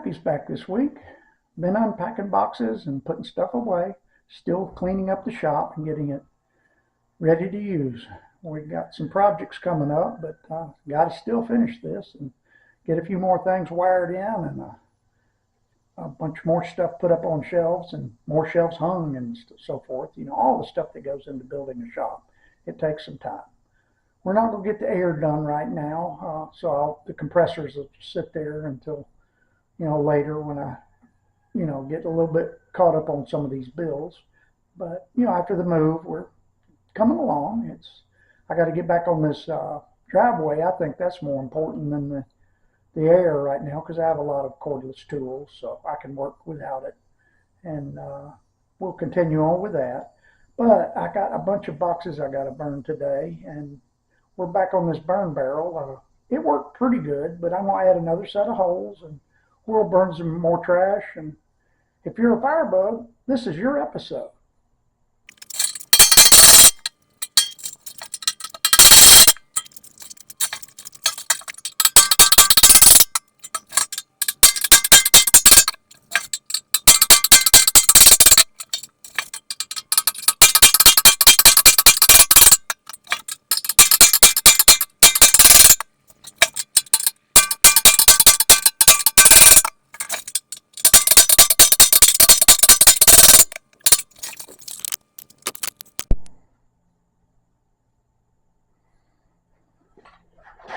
Pappy's back this week. Been unpacking boxes and putting stuff away. Still cleaning up the shop and getting it ready to use. We've got some projects coming up, but got to still finish this and get a few more things wired in and a bunch more stuff put up on shelves and more shelves hung and so forth. You know, all the stuff that goes into building a shop. It takes some time. We're not going to get the air done right now, so the compressors will sit there until, later when I, get a little bit caught up on some of these bills. But, after the move, we're coming along. I got to get back on this driveway. I think that's more important than the air right now because I have a lot of cordless tools, so I can work without it. And we'll continue on with that. But I got a bunch of boxes I got to burn today, and we're back on this burn barrel. It worked pretty good, but I'm going to add another set of holes, and we'll burn some more trash. And if you're a firebug, this is your episode.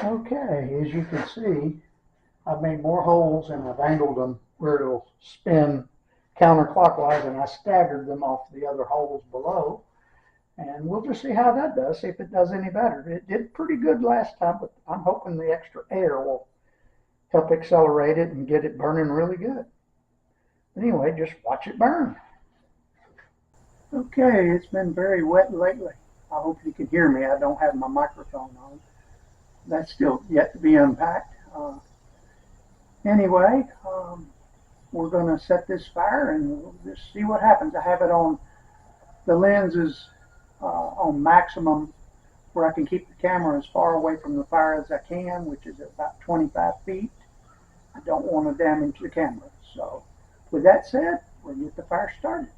Okay, as you can see, I've made more holes and I've angled them where it'll spin counterclockwise, and I staggered them off the other holes below. And we'll just see how that does, see if it does any better. It did pretty good last time, but I'm hoping the extra air will help accelerate it and get it burning really good. Anyway, just watch it burn. Okay, it's been very wet lately. I hope you can hear me. I don't have my microphone on. That's still yet to be unpacked. Anyway, we're going to set this fire and we'll just see what happens. I have it on, the lens is on maximum where I can keep the camera as far away from the fire as I can, which is about 25 feet. I don't want to damage the camera. So with that said, we'll get the fire started.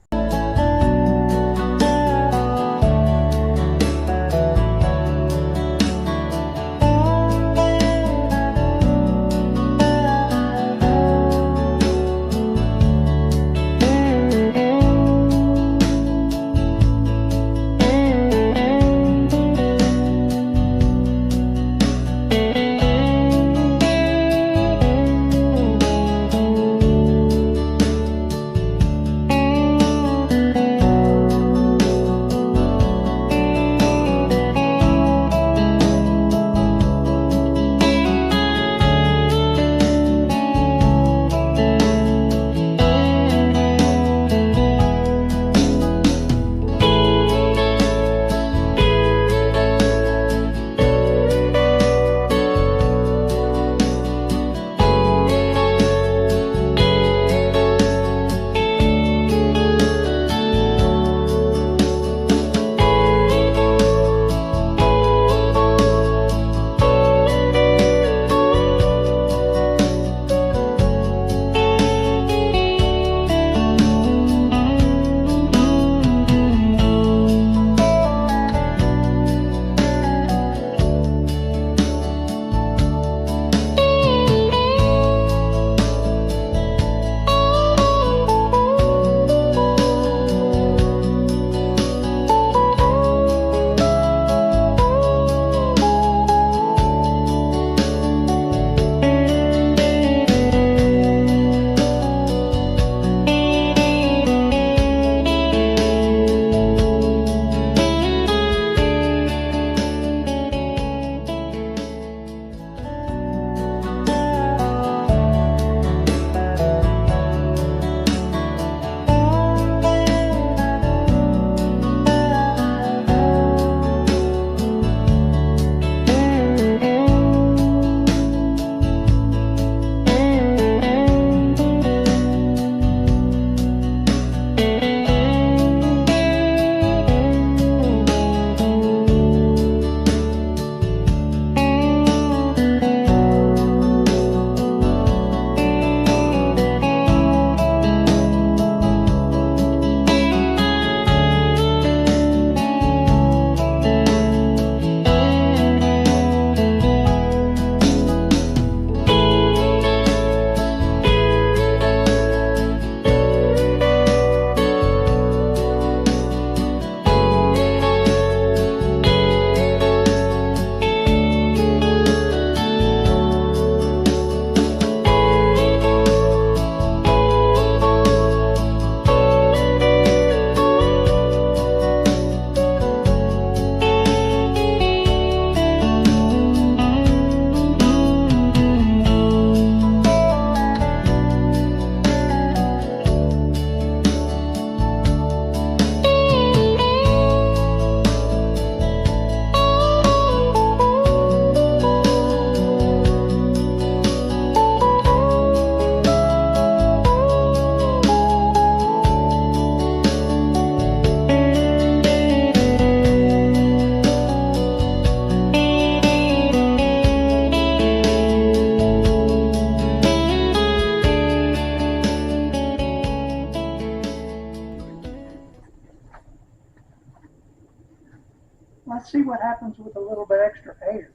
Let's see what happens with a little bit extra air.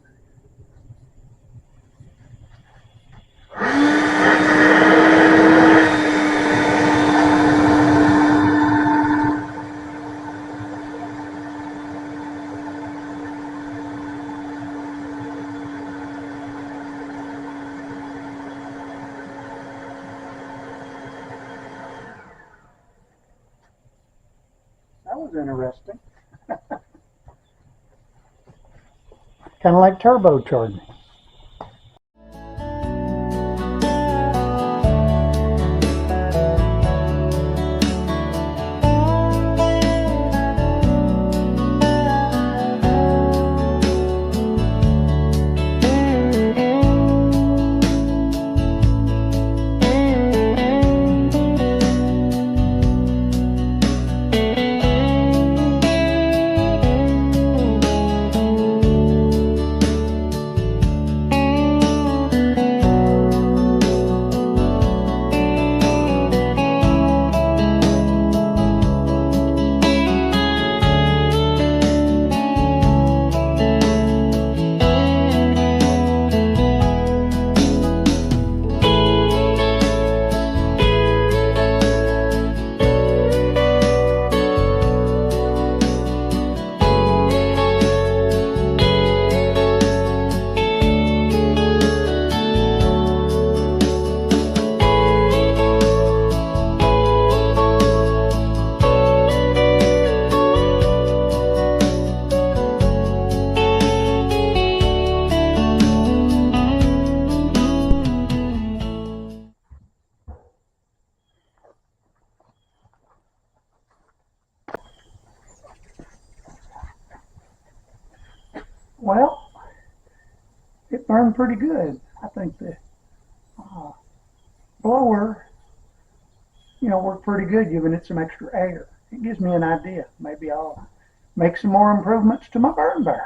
That was interesting. Kind of like turbocharging. Well, it burned pretty good. I think the uh, blower, worked pretty good giving it some extra air. It gives me an idea. Maybe I'll make some more improvements to my burn barrel.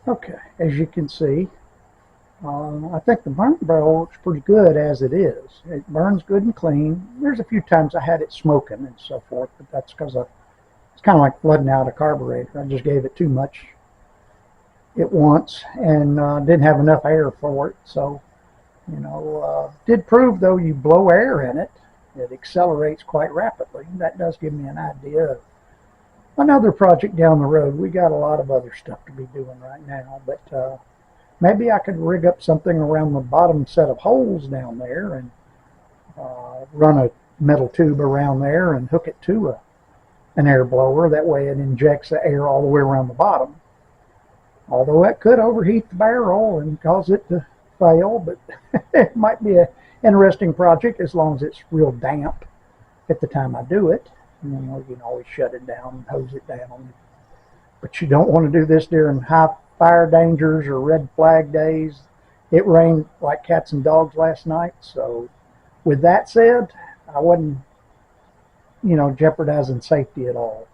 Okay, as you can see, I think the burn barrel works pretty good as it is. It burns good and clean. There's a few times I had it smoking and so forth, but that's because it's kind of like flooding out a carburetor. I just gave it too much at once and didn't have enough air for it. So, did prove though you blow air in it, it accelerates quite rapidly. That does give me an idea of another project down the road. We got a lot of other stuff to be doing right now, but maybe I could rig up something around the bottom set of holes down there and run a metal tube around there and hook it to an air blower. That way it injects the air all the way around the bottom. Although that could overheat the barrel and cause it to fail, but it might be an interesting project as long as it's real damp at the time I do it. And then you can always shut it down and hose it down. But you don't want to do this during high fire dangers or red flag days. It rained like cats and dogs last night, so with that said, I wasn't, jeopardizing safety at all.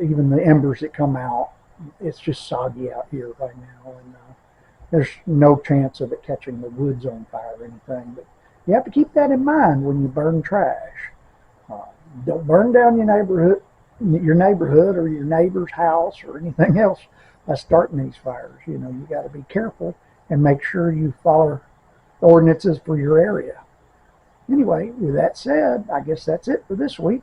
Even the embers that come out, it's just soggy out here right now, and there's no chance of it catching the woods on fire or anything. But you have to keep that in mind when you burn trash. Don't burn down your neighborhood or your neighbor's house or anything else by starting these fires. You got to be careful and make sure you follow ordinances for your area. Anyway, with that said, I guess that's it for this week.